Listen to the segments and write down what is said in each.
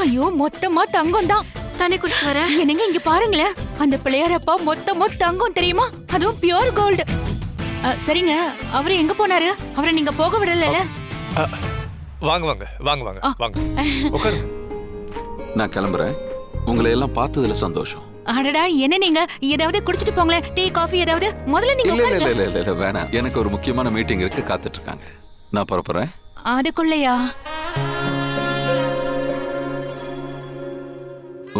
ஐயோ மொத்தமா தங்கம் தான். தண்ணி குடிச்சிட்டு வர. என்னங்க இங்க பாருங்களேன், அந்த பிள்ளையாரப்பா மொத்தமா தங்கம் தெரியுமா, அதுவும் பியூர் கோல்டு. சரிங்க, அவரு எங்க போனாரு? அவரை நீங்க போக விடல? வாங்க வாங்க வாங்க வாங்க வாங்க உட்காருங்க. நான் கிளம்புறேன். உங்களை எல்லாம் பார்த்ததுல சந்தோஷம். அடடா, என்ன நீங்க ஏதாவது குடிச்சிட்டு போங்களேன், டீ காஃபி ஏதாவது. முதல்ல நீங்க இல்ல உட்காருங்க. இல்ல இல்ல இல்ல வேணாம். எனக்கு ஒரு முக்கியமான மீட்டிங் இருக்கு, காத்துட்டு இருக்காங்க. நான் புறப்படுறேன். அதுக்குள்ளயா?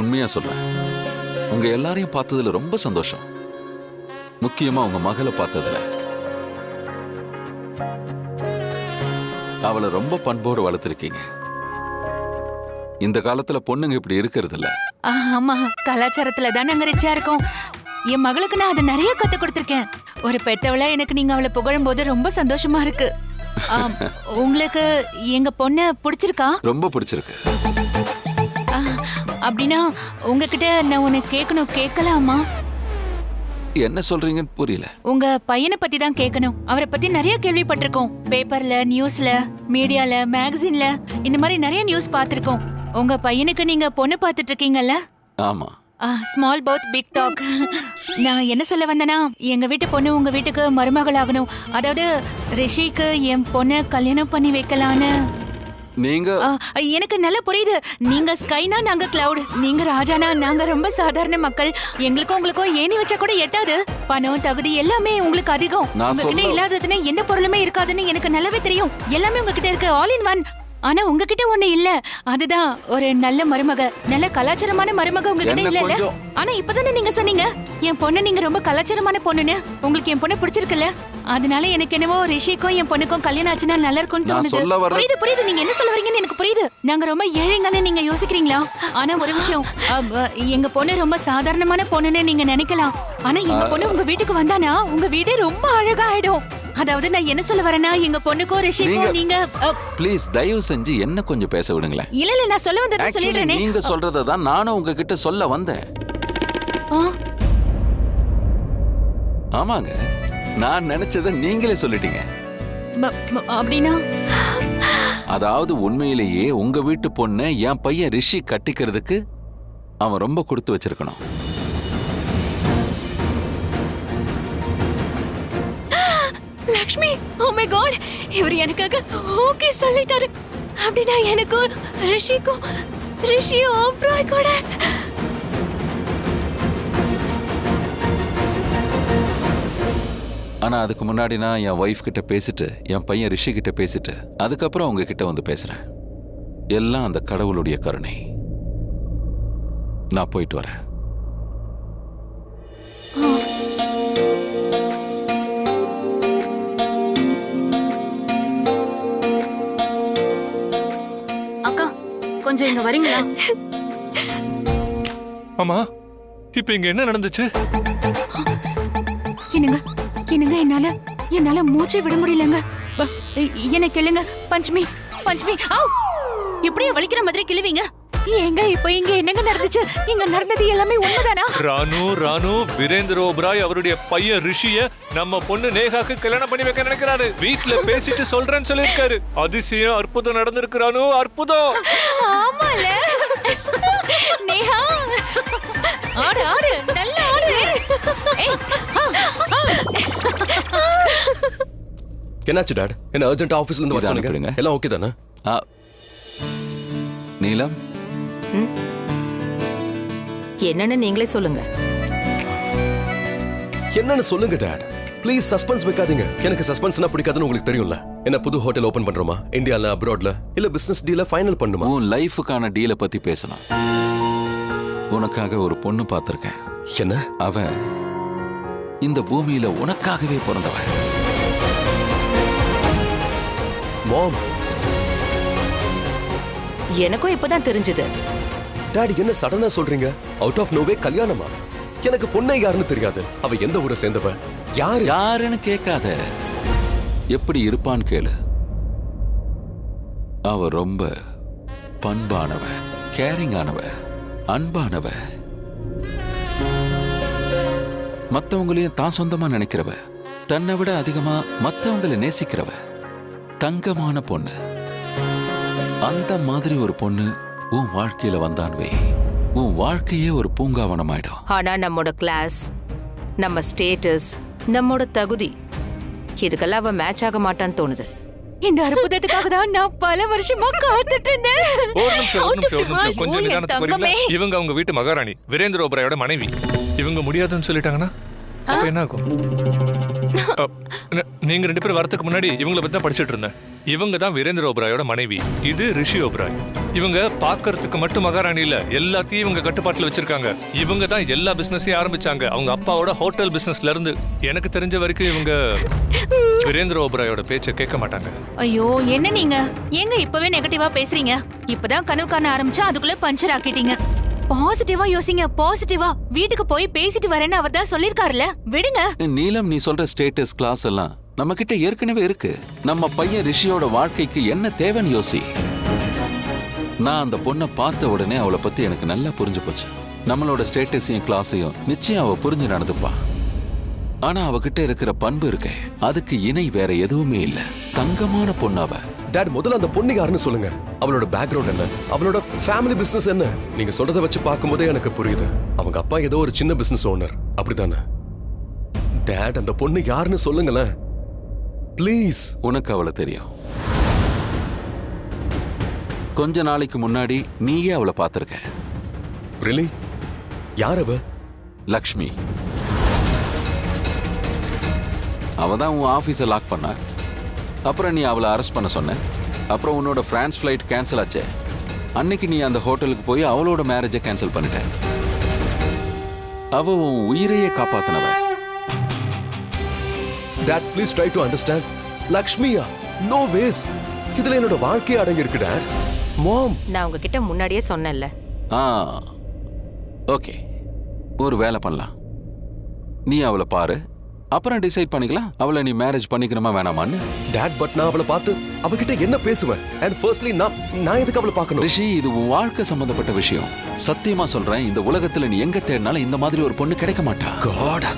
உண்மையா சொல்றேன், உங்க எல்லாரையும் பார்த்ததுல ரொம்ப சந்தோஷம். முக்கியமா உங்க மகளை பார்த்ததுல. அவளை ரொம்ப பண்போடு வளர்த்திருக்கீங்க. இந்த காலத்துல பொண்ணுங்க இப்படி இருக்கிறது இல்ல. ஆமா, கலாச்சாரத்துல தான் நாங்க ரிச்சா இருக்கோம். என் மகளுக்கு நான் அதை நிறைய கத்து கொடுத்திருக்கேன். ஒரு பெத்தவள எனக்கு நீங்க அவளை புகழும் போது ரொம்ப சந்தோஷமா இருக்கு. உங்களுக்கு எங்க பொண்ணு பிடிச்சிருக்கா? ரொம்ப பிடிச்சிருக்கு. அப்படின்னா உங்ககிட்ட நான் உன்னை கேட்கணும், கேட்கலாமா? என்ன சொல்றீங்கன்னு புரியல. உங்க பையனை பத்தி தான் கேட்கணும். அவரை பத்தி நிறைய கேள்விப்பட்டிருக்கோம். பேப்பர்ல, நியூஸ்ல, மீடியால, மேகசின்ல இந்த மாதிரி நிறைய நியூஸ் பார்த்திருக்கோம். உங்க பையனுக்கு நீங்க பொண்ணு பார்த்துட்டு இருக்கீங்கல்ல? ஆமா. Small mouth big talk. நான் என்ன சொல்ல வந்தேன்னா, எங்க வீட்டு பொண்ணு உங்க வீட்டுக்கு மருமகள் ஆகணும். அதாவது ரிஷிக்கு என் பொண்ணு கல்யாணம் பண்ணி வைக்கலான்னு. நீங்க எனக்கு நல்லா புரியுது. நீங்க ஸ்கைனா நாங்க கிளவுட், நீங்க ராஜானா நாங்க ரொம்ப சாதாரண மக்கள். எங்களுக்கும் உங்களுக்கும் ஏணி வச்சா கூட எட்டாது. பணம், தகுதி எல்லாமே உங்களுக்கு அதிகம். உங்ககிட்ட இல்லாததுன்னு எந்த பொருளுமே இருக்காதுன்னு எனக்கு நல்லாவே தெரியும். எல்லாமே உங்ககிட்ட இருக்கு, ஆல் இன் ஒன். ஆனா உங்ககிட்ட ஒண்ணு இல்ல. அதுதான் ஒரு நல்ல மருமக, நல்ல கலாச்சாரமான மருமக உங்ககிட்ட இல்ல. ஆனா இப்பதானே நீங்க சொன்னீங்க என் பொண்ணு நீங்க ரொம்ப கலாச்சாரமான பொண்ணுன்னு. உங்களுக்கு என் பொண்ணு பிடிச்சிருக்குல்ல? அதனால எனக்கு என்னவோ ரிஷிக்கும் என் பொண்ணுக்கும் கல்யாணம் ஆச்சுன்னா நல்லா இருக்கும்னு தோணுது. புரியுது புரியுது, நீங்க என்ன சொல்ல வரீங்கன்னு எனக்கு புரியுது. நாங்க ரொம்ப ஏழைங்கன்னு நீங்க யோசிக்கிறீங்களா? ஆனா ஒரு விஷயம், எங்க பொண்ணு ரொம்ப சாதாரணமான பொண்ணுன்னு நீங்க நினைக்கலாம். ஆனா எங்க பொண்ணு உங்க வீட்டுக்கு வந்தானா உங்க வீடே ரொம்ப அழகா ஆயிடும். அதாவது நான் என்ன சொல்ல வரேன்னா, எங்க பொண்ணுக்கும் ரிஷிக்கும் நீங்க ப்ளீஸ் தயவு செஞ்சு என்ன கொஞ்சம் பேச விடுங்களேன். இல்ல இல்ல, நான் சொல்ல வந்ததை சொல்லிடுறேனே. நீங்க சொல்றத தான் நானும் உங்ககிட்ட சொல்ல வந்தேன். ஆமாங்க, நான் நினைச்சதை நீங்களே சொல்லிட்டீங்க. அப்படின்னா அதாவது உண்மையிலேயே உங்க வீட்டு பொண்ணு என் பையன் ரிஷி கட்டிக்கிறதுக்கு அவன் ரொம்ப கொடுத்து வச்சிருக்கணும். லக்ஷ்மி, ஓ மை காட், இவர் எனக்காக ஓகே சொல்லிட்டாரு. அப்படின்னா எனக்கும் ரிஷியும் ஆப்ராய் கூட. ஆனா அதுக்கு முன்னாடி நான் என் ஒய்ஃப் கிட்ட பேசிட்டு, என் பையன் ரிஷி கிட்ட பேசிட்டு, அதுக்கப்புறம் உங்ககிட்ட வந்து பேசுறேன். எல்லாம் அந்த கடவுளுடைய கருணை. நான் போயிட்டு வரேன். அக்கா, கொஞ்சம் இங்க வரீங்களா? ஆமா, இப்ப இங்க என்ன நடந்துச்சு? என்னங்க என்னால மூச்சை விட முடியலங்க. என்ன கேளுங்க. பஞ்ச்மி இப்படியே வலிக்கிற மாதிரி கிழிவீங்க. ஏங்க இப்ப இங்க என்னங்க நடந்துச்சு? இங்க நடந்தது எல்லாமே உண்மைதானா? ராணு வீரேந்திர ஓபராய் அவருடைய பையன் ரிஷிய நம்ம பொண்ணு நேகாக்கு கல்யாணம் பண்ணி வைக்க நினைக்கிறாரு. வீட்டுல பேசிட்டு சொல்றேன்னு சொல்லிருக்காரு. அதிசயம், அற்புதம் நடந்திருக்கு ராணு, அற்புதம். ஆமால நேஹா, ஆடு ஆடு, நல்ல ஆடு. என்னாச்சு டாட்? என்ன அர்ஜென்ட் ஆபீஸ்ல இருந்து வர சொன்னீங்க? எல்லாம் ஓகே தானே? நீலம், என்னன்னு நீங்களே சொல்லுங்க. என்னன்னு சொல்லுங்க டாட். ப்ளீஸ் சஸ்பென்ஸ் வைக்காதீங்க. எனக்கு சஸ்பென்ஸ்னா பிடிக்காதுன்னு உங்களுக்கு தெரியும்ல. என்ன புது ஹோட்டல் ஓபன் பண்றோமா? இந்தியால, அப்ராட்ல, இல்ல பிசினஸ் டீல ஃபைனல் பண்ணுமா? உன் லைஃபுக்கான டீலை பத்தி பேசணும். உனக்காக ஒரு பொண்ணு பார்த்திருக்கேன். என்ன? அவ இந்த பூமியில உனக்காகவே பிறந்தவன். மாம், எனக்கும் இப்பதான் தெரிஞ்சது. டாடி என்ன சடனா சொல்றீங்க? அவுட் ஆஃப் நோவே கல்யாணமா? எனக்கு பொண்ணை யாருன்னு தெரியாது. அவ எந்த ஊரை சேர்ந்தவ? யாருன்னு கேட்காத, எப்படி இருப்பான்னு கேளு. அவ ரொம்ப பண்பானவ, கேரிங்கானவ, அன்பானவ, மத்தவங்களையும் தான் சொந்தமா நினைக்கிறவ, தன்னை விட அதிகமா மத்தவங்களை நேசிக்கிறவ, தங்கமான பொண்ணு. அந்த மாதிரி ஒரு பொண்ணு உன் வாழ்க்கையில வந்தான்வே உன் வாழ்க்கையே ஒரு பூங்காவனமாயிடும். ஆனா நம்மோட கிளாஸ், நம்ம ஸ்டேட்டஸ், நம்மோட தகுதி இதுக்கெல்லாம் அவ மேட்ச் ஆக மாட்டான்னு தோணுது. இந்த அற்புதத்துக்காக தான் நான் பல வருஷமா காத்துட்டு இருந்தேன். ஒரு நிமிஷம் கொஞ்சம் ஐயோ, என் நிதானத்துக்கு வரீங்களா? தங்கமே. இவங்க அவங்க வீட்டு மகாராணி வீரேந்திர ஓபராயோட மனைவி. இவங்க முடியாதுன்னு சொல்லிட்டாங்கன்னா அப்ப என்ன ஆகும்? நீங்க 2 பேரும் வரதுக்கு முன்னாடி இவங்களை பத்தி தான் படிச்சுட்டு இருந்தேன். இவங்க தான் வீரேந்திர ஓபராயோட மனைவி, இது ரிஷி ஓபராய். இவங்க பாக்குறதுக்கு மட்டும் மகாராணி இல்ல, எல்லாத்தையும் இவங்க கட்டுப்பாட்டுல வச்சிருக்காங்க. இவங்க தான் எல்லா பிசினஸையும் ஆரம்பிச்சாங்க, அவங்க அப்பாவோட ஹோட்டல் பிசினஸ்ல இருந்து. எனக்கு தெரிஞ்ச வரைக்கும் இவங்க வீரேந்திர ஓபராயோட பேச்சை கேட்க மாட்டாங்க. ஐயோ என்ன நீங்க ஏங்க இப்பவே நெகட்டிவா பேசுறீங்க? இப்பதான் கனவு காண ஆரம்பிச்சா அதுக்குள்ள பஞ்சர் ஆக்கிட்டீங்க. பாசிட்டிவா யோசிங்க, பாசிட்டிவா. வீட்டுக்கு போய் பேசிட்டு வரேன்னு அவர் தான் சொல்லிருக்காருல, விடுங்க. நீலம், நீ சொல்ற ஸ்டேட்டஸ் கிளாஸ் எல்லாம் நம்ம கிட்ட ஏற்கனவே இருக்கு. நம்ம பையன் ரிஷியோட வாழ்க்கைக்கு என்ன தேவைன்னு யோசி. நான் அந்த பொண்ணை பார்த்த உடனே அவளை பத்தி எனக்கு நல்லா புரிஞ்சு போச்சு. நம்மளோட ஸ்டேட்டஸையும் கிளாஸையும் நிச்சயம் அவ புரிஞ்சு நடந்துப்பா. ஆனா அவகிட்ட இருக்கிற பண்பு இருக்கே, அதுக்கு இணை வேற எதுவுமே இல்ல. தங்கமான பொண்ணு அவ. டாட், முதல்ல அந்த பொண்ணு யாருன்னு சொல்லுங்க. அவளோட பேக்ரவுண்ட் என்ன, அவளோட ஃபேமிலி பிசினஸ் என்ன? நீங்க சொல்றத வச்சு பார்க்கும்போதே எனக்கு புரியுது. அவங்க அப்பா ஏதோ ஒரு சின்ன பிசினஸ் ஓனர், அப்படிதானே? டாட், அந்த பொண்ணு யாருன்னு சொல்லுங்களேன் ப்ளீஸ். உனக்கு அவளை தெரியும். கொஞ்ச நாளைக்கு முன்னாடி நீயே அவளை பார்த்திருக்க. ரியலி? யார் அவ? லக்ஷ்மி. அவ தான் உன் ஆபீஸை லாக் பண்ணா. அப்புறம் நீ அவளை அரெஸ்ட் பண்ண சொன்ன. அப்புறம் உன்னோட பிரான்ஸ் ஃப்ளைட் கேன்சல் ஆச்சே, அன்னைக்கு நீ அந்த ஹோட்டலுக்கு போய் அவளோட மேரேஜை கேன்சல் பண்ணிட்ட. அவ உன் உயிரையே காப்பாத்தினவ. Dad, please try to understand. லக்ஷ்மியா? No ways. இதுல என்னோட வாழ்க்கையே அடங்கி இருக்கு டாட். மாம், நான் உங்ககிட்ட முன்னாடியே சொன்னேன்ல. ஓகே, ஒரு வேலை பண்ணலாம். நீ அவளை பாரு, அப்புறம் டிசைட் பண்ணிக்கலாம் அவளை நீ மேரேஜ் பண்ணிக்கணுமா வேணாமான்னு. டாட், பட் நான் அவளை பார்த்து அவகிட்ட என்ன பேசுவேன்? அண்ட் ஃபர்ஸ்ட்லி நான் எதுக்கு அவளை பார்க்கணும்? ரிஷி, இது உன் வாழ்க்கை சம்பந்தப்பட்ட விஷயம். சத்தியமா சொல்றேன், இந்த உலகத்துல நீ எங்க தேடினாலும் இந்த மாதிரி ஒரு பொண்ணு கிடைக்க மாட்டா. காட்.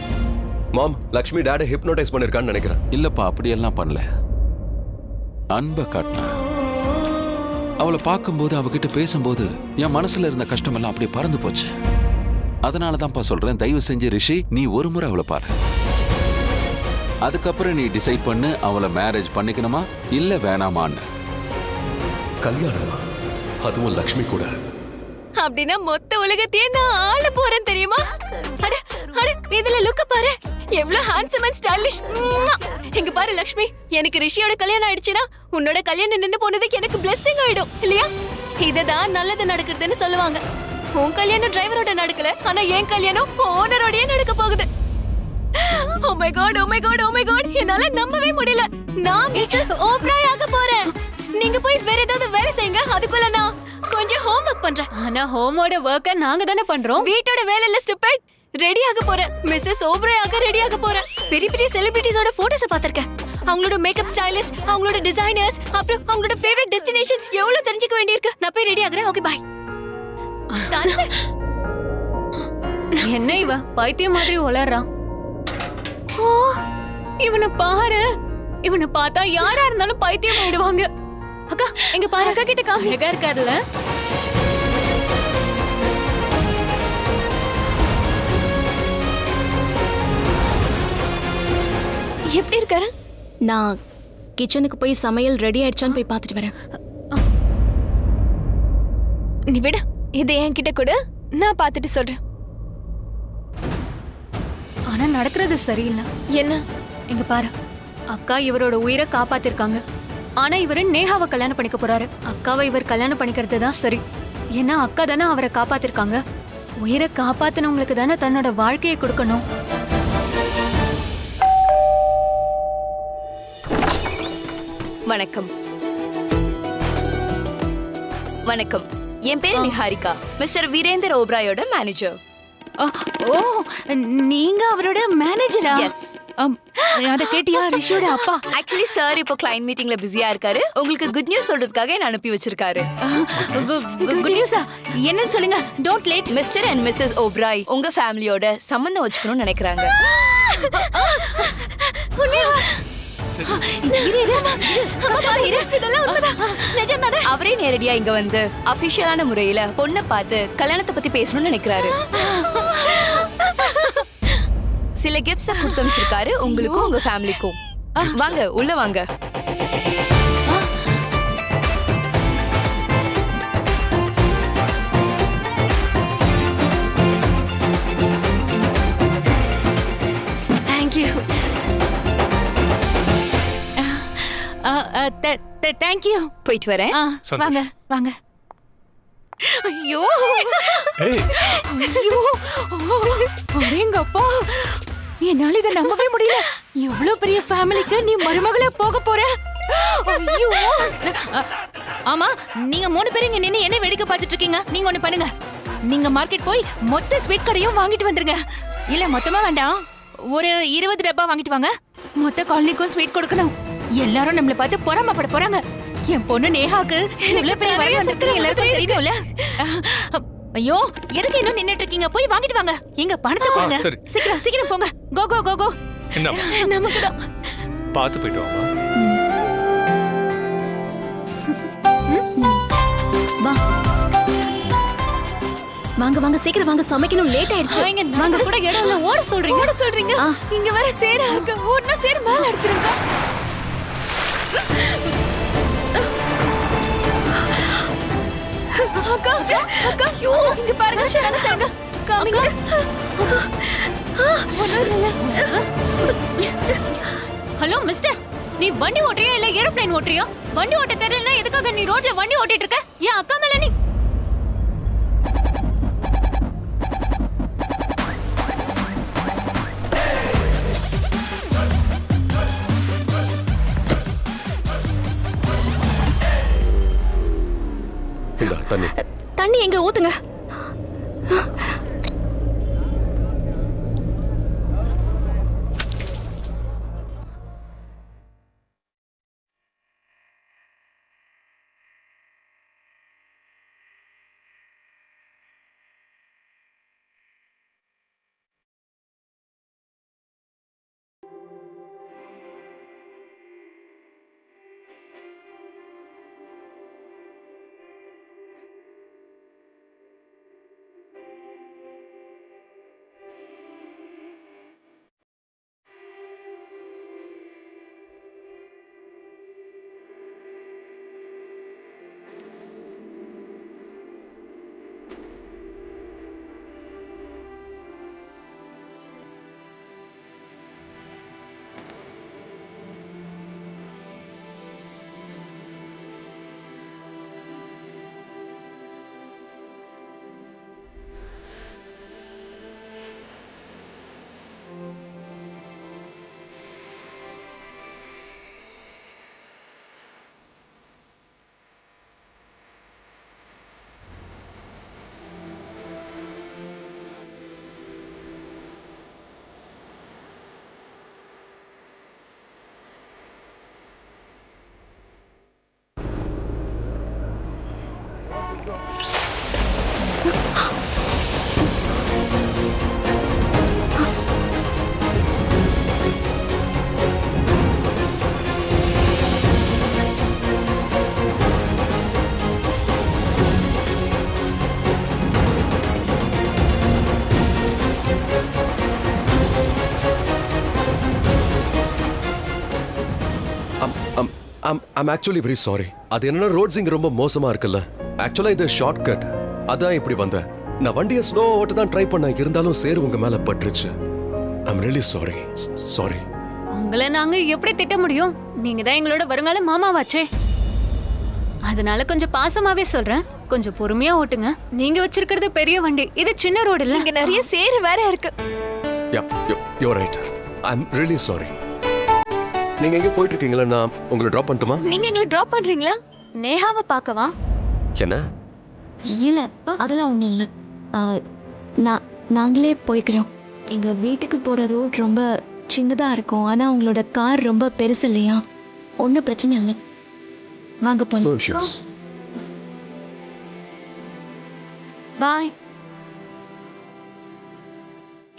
மாம், லக்ஷ்மி டாட ஹிப்னோடைஸ் பண்ணிருக்கான்னு நினைக்கிறேன். இல்லப்பா, அப்படியெல்லாம் பண்ணல. அன்பை காட்டினா. அவளை பார்க்கும்போது, அவகிட்ட பேசும்போது என் மனசுல இருந்த கஷ்டம் எல்லாம் அப்படியே பறந்து போச்சு. அதனாலதான்ப்பா சொல்றேன், தயவு செஞ்சு ரிஷி, நீ ஒரு முறை அவளை பாரு. அதுக்கப்புறம் நீ டிசைட் பண்ணு அவளை மேரேஜ் பண்ணிக்கணுமா இல்ல வேணாமான்னு. கல்யாணமா? அதுவும் லக்ஷ்மி கூட? அப்படின்னா மொத்த உலகத்தையே நான் ஆள போறேன் தெரியுமா? அட அட, இதுல லுக்க பாரு, எவ்வளவு ஹேண்ட்ஸம் அண்ட் ஸ்டைலிஷ். இங்க பாரு லக்ஷ்மி, எனக்கு ரிஷியோட கல்யாணம் ஆயிடுச்சுன்னா உன்னோட கல்யாணம் நின்னு போனதுக்கு எனக்கு பிளெஸிங் ஆயிடும் இல்லையா? இததான் நல்லது நடக்குதுன்னு சொல்லுவாங்க. உன் கல்யாணம் டிரைவரோட நடக்கல, ஆனா என் கல்யாணம் ஓனரோடயே நடக்க போகுது. Oh my god, oh my god, oh my god, என்னால நம்பவே முடியல. நான் மிஸ்ஸஸ் ஓப்ராய் ஆக போறேன். நீங்க போய் வேற ஏதாவது வேலை செய்யுங்க, அதுக்குள்ள நான் கொஞ்சம் ஹோம்வொர்க் பண்றேன். ஆனா ஹோமோட வர்க்க நாங்க தானே பண்றோம். வீட்டோட வேலை இல்ல ஸ்டூபிட். ரெடி ஆக போறேன், மிஸ்ஸஸ் ஓப்ராய் ஆக ரெடி ஆக போறேன். பெரிய பெரிய செலிபிரிட்டிஸோட போட்டோஸ் பாத்திருக்கேன். அவங்களோட மேக்கப் ஸ்டைலிஸ்ட், அவங்களோட டிசைனர்ஸ், அப்புறம் அவங்களோட ஃபேவரட் டெஸ்டினேஷன்ஸ் எவ்வளவு தெரிஞ்சுக்க வேண்டியிருக்கு. நான் போய் ரெடி ஆகுறேன். Okay, by. என்ன இவ பைத்தியம் மாதிரி உளறான்? ஓ, இவனை பாரு. இவனை பார்த்தா யாரா இருந்தாலும் பைத்தியம் ஆயிடுவாங்க. அக்கா, எங்க பாரு, அக்கா கிட்ட காமியா இருக்காருல்ல. எப்படி இருக்காரு? நான் கிச்சனுக்கு போய் சமையல் ரெடி ஆயிடுச்சான்னு போய் பார்த்துட்டு வரேன். நீ விட, இதை என்கிட்ட கொடு, நான் பார்த்துட்டு சொல்றேன். ஆனா நடக்கிறது சரியில்லை. என்ன? எங்க பாரு, அக்கா இவரோட உயிரை காப்பாத்திருக்காங்க. ஆனா இவரு நேஹாவை கல்யாணம் பண்ணிக்க போறாரு. அக்காவை இவர் கல்யாணம் பண்ணிக்கிறது தான் சரி. ஏன்னா அக்கா தானே அவரை காப்பாத்திருக்காங்க. உயிரை காப்பாத்தினவங்களுக்கு தானே தன்னோட வாழ்க்கையை கொடுக்கணும். வணக்கம். வணக்கம், என் பேரு நிஹாரிகா, மிஸ்டர் வீரேந்தர் ஓப்ராயோட மேனேஜர். ஓ, நீங்க அவரோட மேனேஜரா? எஸ். அத கேட்டியா? ரிஷியோட அப்பா. ஆக்சுவலி சார் இப்போ கிளைண்ட் மீட்டிங்ல பிஸியா இருக்காரு. உங்களுக்கு குட் நியூஸ் சொல்றதுக்காக என்ன அனுப்பி வச்சிருக்காரு. குட் நியூஸா? என்னன்னு சொல்லுங்க. Don't late. Mister and missus Oberoi உங்க ஃபேமிலியோட சம்பந்தம் வச்சுக்கணும்னு நினைக்கிறாங்க. அவரே நேரடியா இங்க வந்து அபிஷியலான முறையில பொண்ணை பார்த்து கல்யாணத்தை பத்தி பேசணும்னு நினைக்கிறாரு. சில கிஃப்ட்ஸ் கொடுத்து அமைச்சிருக்காரு உங்களுக்கும் உங்க ஃபேமிலிக்கும். வாங்க உள்ள வாங்க. தேங்க்யூ. தேங்க்யூ. போயிட்டு வரேன். வாங்க வாங்க. ஐயோ ஏய் ஐயோ எங்கப்பா, என்னால இதை நம்பவே முடியல. எவ்வளவு பெரிய ஃபேமிலிக்கு நீ மருமகளா போக போற. ஐயோ ஆமா, நீங்க 3 பேரும் இங்க நின்னு என்ன வேடிக்கை பார்த்துட்டு இருக்கீங்க? நீங்க ஒண்ணு பண்ணுங்க, நீங்க மார்க்கெட் போய் மொத்த ஸ்வீட் கடையும் வாங்கிட்டு வந்துருங்க. இல்ல மொத்தமா வேண்டாம், ஒரு 20 டப்பா வாங்கிட்டு வாங்க. மொத்த காலனிக்கும் ஸ்வீட் கொடுக்கணும். எல்லாரும் நம்மள பார்த்து பொறாமப்பட போறாங்க. என் பொண்ணு நேஹாக்கு இவ்வளவு பெரிய வரவு வந்திருக்குன்னு எல்லாருக்கும் தெரியணும்ல. ஐயோ எதுக்கு இன்னும் நின்னுட்டு இருக்கீங்க? போய் வாங்கிட்டு வாங்க. எங்க பணத்தை கொடுங்க. சரி. சீக்கிரம் சீக்கிரம் போங்க. கோ கோ கோ கோ. என்ன நமக்குதான். பார்த்து போயிட்டு வாமா. வா வாங்க வாங்க சீக்கிரம் வாங்க, சமைக்கணும், லேட் ஆயிடுச்சு. வாங்க கூட இடம் இல்ல, ஓட சொல்றீங்க. இங்க வர சேரா இருக்கு. ஓடுனா சேர மேல அடிச்சிருங்க. அக்கா அக்கா ஐயோ இங்க பாருங்க, ஷான தாங்க காமிங்க. ஹலோ மிஸ்டர், நீ வண்டி ஓட்டுறியா இல்ல ஏரோப்ளேன் ஓட்டுறியா? வண்டி ஓட்ட தெரியலனா எதுக்காக நீ ரோட்ல வண்டி ஓட்டிட்டு இருக்க? ஏன் அக்கா மேல நீ தண்ணி தண்ணி எங்க ஊத்துங்க. I'm actually very sorry. அது என்னன்னா ரோட்ஸ் இங்க ரொம்ப மோசமா இருக்குல்ல. ஆக்சுவலா இது ஷார்ட் கட், அதான் இப்படி வந்தேன். நான் வண்டியை ஸ்லோ ஓட்ட தான் ட்ரை பண்ணேன், இருந்தாலும் சேரு உங்க மேல பட்டுருச்சு. I'm really sorry. Sorry. உங்களை நாங்க எப்படி திட்ட முடியும்? நீங்க தான் எங்களோட வருங்கால மாமாவாச்சே. அதனால கொஞ்சம் பாசமாவே சொல்றேன், கொஞ்சம் பொறுமையா ஓட்டுங்க. நீங்க வச்சிருக்கிறது பெரிய வண்டி, இது சின்ன ரோடு இல்ல. இங்க நிறைய சேரு வேற இருக்கு. Yeah, you're right. I'm really sorry. நீங்க எங்க போயிட்டு இருக்கீங்களா? நான் உங்களை டிராப் பண்ணட்டுமா? நீங்க எங்களை டிராப் பண்றீங்களா? நேஹாவை பார்க்கவா? என்ன? இல்ல அதெல்லாம் ஒண்ணும் இல்ல. நாங்களே போய்க்கிறோம். எங்க வீட்டுக்கு போற ரோட் ரொம்ப சின்னதா இருக்கும், ஆனா உங்களோட கார் ரொம்ப பெருசு இல்லையா? ஒன்றும் பிரச்சனை இல்லை, வாங்க போலாம். பாய்.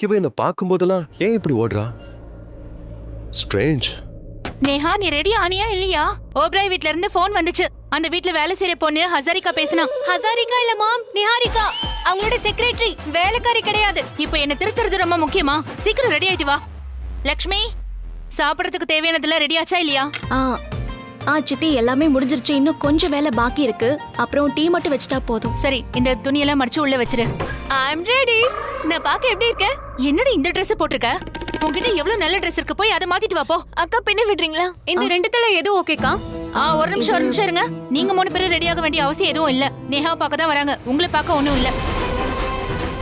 இவ என்ன பார்க்கும்போதெல்லாம் ஏன் இப்படி ஓடுறா? ஸ்ட்ரேஞ்ச். நேஹா நீ ரெடி ஆனியா இல்லையா? ஓப்ராய் வீட்ல இருந்து போன் வந்துச்சு. அந்த வீட்ல வேலை செய்யற பொண்ணு ஹசாரிகா பேசினா. ஹசாரிகா இல்ல மாம், நிஹாரிகா. அவங்களோட செக்ரட்டரி, வேலைக்காரி கிடையாது. இப்போ என்ன திருத்துறது ரொம்ப முக்கியமா? சீக்கிரம் ரெடி ஆயிட்டு வா. லக்ஷ்மி, சாப்பிடறதுக்கு தேவையானதெல்லாம் ரெடி ஆச்சா இல்லையா? சித்தி எல்லாமே முடிஞ்சிருச்சு. இன்னும் கொஞ்சம் வேலை பாக்கி இருக்கு. அப்புறம் டீ மட்டும் வச்சிட்டா போதும். சரி, இந்த துணியெல்லாம் மடிச்சு உள்ள வச்சிரு. ஐ அம் ரெடி. நான் பாக்க எப்படி இருக்க? என்னடி இந்த Dress போட்டிருக்க? உன்கிட்ட எவ்வளவு நல்ல Dress இருக்கு, போய் அதை மாத்திட்டு வா போ. அக்கா பின்ன விடுறீங்களா? இந்த ரெண்டுத்துல எது ஓகேக்கா? ஒரு நிமிஷம் இருங்க. நீங்க 3 பேரும் ரெடியாக வேண்டிய அவசியம் எதுவும் இல்ல. நேஹா பார்க்க தான் வராங்க, உங்களை பார்க்க ஒண்ணும் இல்ல.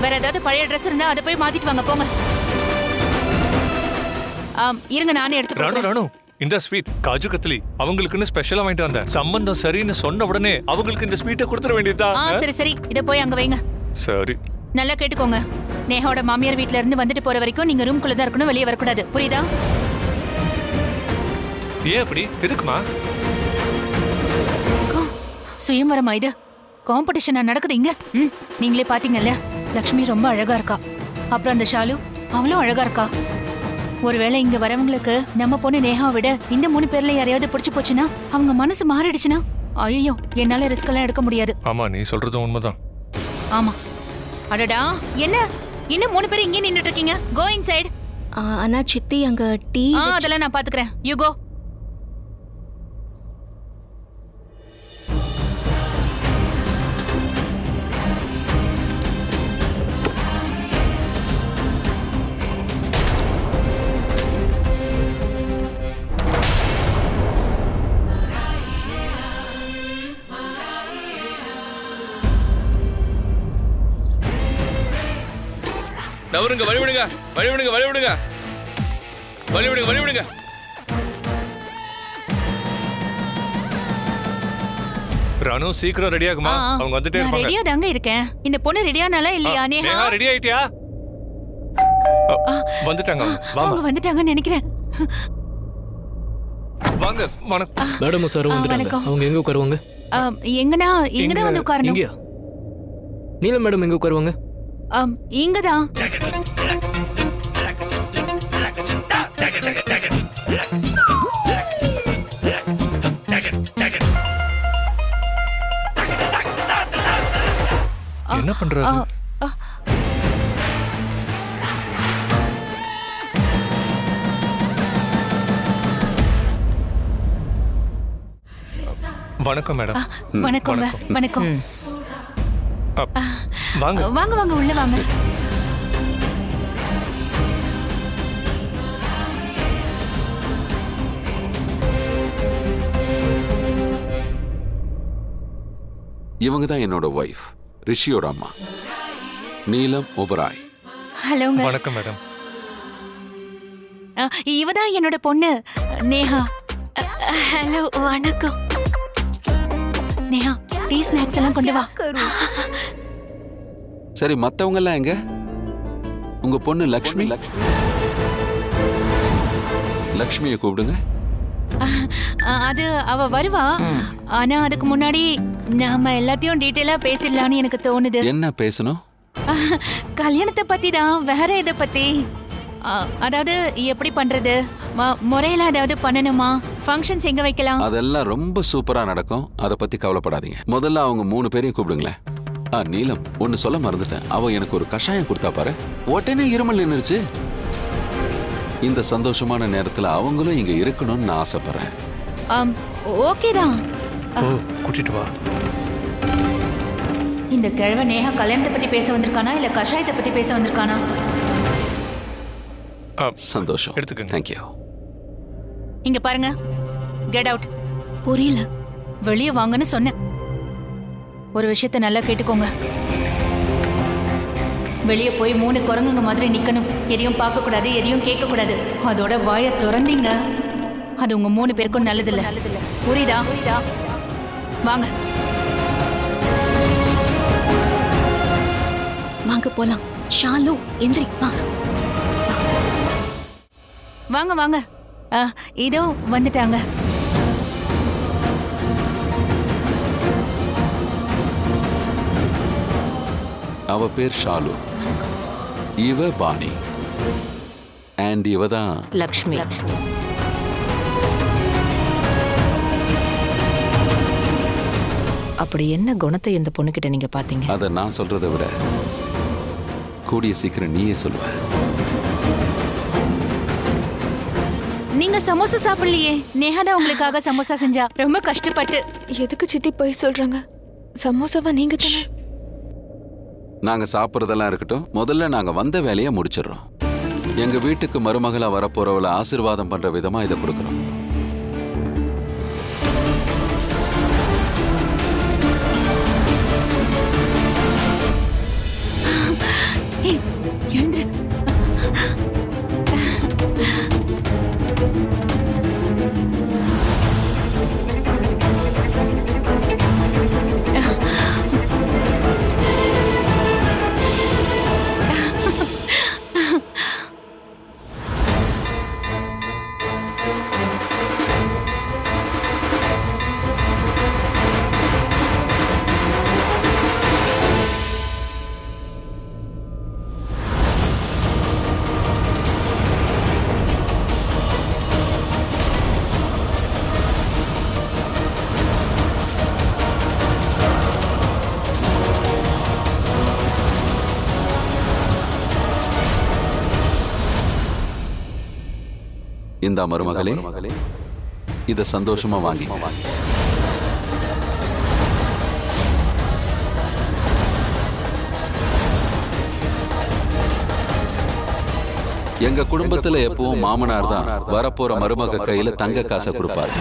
வேற ஏதாவது பழைய Dress இருந்தா அதை போய் மாத்திட்டு வாங்க, போங்க. இருங்க, நானே எடுத்து ராணு ராணு இந்த ஸ்வீட் காஜு கத்லி அவங்களுக்குன்னு ஸ்பெஷலா வாங்கிட்டு வந்தேன். சம்பந்தம் சரின்னு சொன்ன உடனே அவங்களுக்கு இந்த ஸ்வீட்டை கொடுத்துட வேண்டியதா? சரி இத போய் அங்க வைங்க. சரி, நல்லா கேட்டுக்கோங்க. நேஹாவோட மாமியார் வீட்ல இருந்து வந்துட்டு போற வரைக்கும் நீங்க ரூம்குள்ள தான் இருக்கணும், வெளியே வரக்கூடாது. புரியுதா? ஏன் அப்படி? எதுக்குமா? சுயம்பரமா இது? காம்படிஷனா நடக்குது இங்க? நீங்களே பாத்தீங்கல்ல, லக்ஷ்மி ரொம்ப அழகா இருக்கா. அப்புறம் அந்த ஷாலு, அவளும் அழகா இருக்கா. ஒருவேளை இங்க வரவங்களுக்கு நம்ம பொண்ணு நேஹாவை விட இந்த 3 பேர்ல யாரையாவது பிடிச்சு போச்சுன்னா, அவங்க மனசு மாறிடுச்சுன்னா, ஐயோ என்னால ரிஸ்க் எல்லாம் எடுக்க முடியாது. ஆமா, நீ சொல்றதும் உண்மைதான். ஆமா. அடடா, என்ன இன்னும் 3 பேர் இங்கே நின்னுட்டு இருக்கீங்க? Go inside. அண்ணா சித்தி அங்க டீ. அதெல்லாம் நான் பாத்துக்கிறேன். You go. நவருங்க, வழிவிடுங்க, வழிவிடுங்க, வழிவிடுங்க, வழிவிடுங்க, வழிவிடுங்க. ராணு சீக்கிரம் ரெடி ஆகுமா? அவங்க வந்துட்டே நான் இருப்பாங்க. ரெடியா தாங்க இருக்கேன். இந்த பொண்ணு ரெடியானால இல்லையா? நேஹா ரெடி ஆயிட்டியா? வந்துட்டாங்க. வாமா. அவங்க வந்துட்டாங்கன்னு நினைக்கிறேன். வாங்க. வணக்கம் மேடம். சார் வந்துட்டாங்க. அவங்க எங்க உட்காருவாங்க? எங்கனா இங்கதான் வந்து உட்காரணும். இங்கயா? நீலம் மேடம் எங்க உட்காருவாங்க? இங்கதான். என்ன பண்றாரு? வணக்கம் மேடம். வணக்கங்க. வணக்கம். வாங்க வாங்க வாங்க, உள்ள வாங்க. இவங்க தான் என்னோட ஒய்ஃப், ரிஷியோட அம்மா, நீலம் ஓபராய். ஹலோங்க. வணக்கம் மேடம். இவதான் என்னோட பொண்ணு நேஹா. ஹலோ, வணக்கம். நேஹா, டீ ஸ்நாக்ஸ் எல்லாம் கொண்டு வா. சரி, மத்தவங்க எல்லாம் எங்க? உங்க பொண்ணு லக்ஷ்மி. லக்ஷ்மியை கூப்பிடுங்க. அது அவ வருவா. ஆனா அதுக்கு முன்னாடி நாம எல்லாத்தையும் டீடைலா பேசிடலாம்னு எனக்கு தோணுது. என்ன பேசணும்? கல்யாணத்தை பத்தி தான், வேற எதை பத்தி? அதாவது எப்படி பண்றது, முறையில ஏதாவது பண்ணணுமா, ஃபங்க்ஷன்ஸ் எங்க வைக்கலாம்? அதெல்லாம் ரொம்ப சூப்பரா நடக்கும், அத பத்தி கவலைப்படாதீங்க. முதல்ல அவங்க 3 பேரையும் கூப்பிடுங்களேன். நீலம், ஒன்னு சொல்ல மறந்துட்டேன். அவ எனக்கு ஒரு கஷாயம் கொடுத்தா பாரு, உடனே இருமல் நின்னுருச்சு. இந்த சந்தோஷமான நேரத்துல அவங்களும் இங்க இருக்கணும்னு நான் ஆசைப்படுறேன். ஓகே தான். கூட்டிட்டு வா. இந்த கிழவ நேஹா கல்யாணத்தை பத்தி பேச வந்திருக்கானா இல்ல கஷாயத்தை பத்தி பேச வந்திருக்கானா? சந்தோஷம், எடுத்துக்கங்க. தேங்க்யூ. இங்க பாருங்க, கெட் அவுட். புரியல. வெளியே வாங்கன்னு சொன்னேன். ஒரு விஷயத்த நல்லா கேட்டுக்கோங்க. வெளியே போய் 3 குரங்குங்க மாதிரி நிக்கணும். எதையும் பார்க்க கூடாது, எதையும் கேட்க கூடாது. அதோட வாயை திறந்தீங்க, அது உங்க 3 பேருக்கும் நல்லதில்ல. புரியுதா? வாங்க வாங்க போலாம். ஷாலு, எந்திரி வா. வாங்க வாங்க. இதோ வந்துட்டாங்க. அவ பேர் ஷாலு, இவ பாணி, அண்ட் இவ தான் லக்ஷ்மி. அப்படி என்ன குணத்தை இந்த பொண்ணுகிட்ட நீங்க பாத்தீங்க? அதை நான் சொல்றதை விட கூடிய சீக்கிரம் நீயே சொல்லுவ. நீங்க சமோசா சாப்பிடலையே. நேஹா தான் உங்களுக்காக சமோசா செஞ்சா, ரொம்ப கஷ்டப்பட்டு. எதுக்கு சித்தி போய் சொல்றாங்க? சமோசாவா நீங்க தானே? நாங்க சாப்பிட்றதெல்லாம் இருக்கட்டும், முதல்ல நாங்க வந்த வேலையை முடிச்சிடுறோம். எங்க வீட்டுக்கு மருமகளா வரப்போறவளை ஆசீர்வாதம் பண்ற விதமா இதை கொடுக்கறோம். ஏய், எழுந்துரு. இந்த மருமகளே, இத சந்தோஷமா வாங்கி. எங்க குடும்பத்துல எப்பவும் மாமனார் தான் வரப்போற மருமக கையில தங்க காசை கொடுப்பாரு.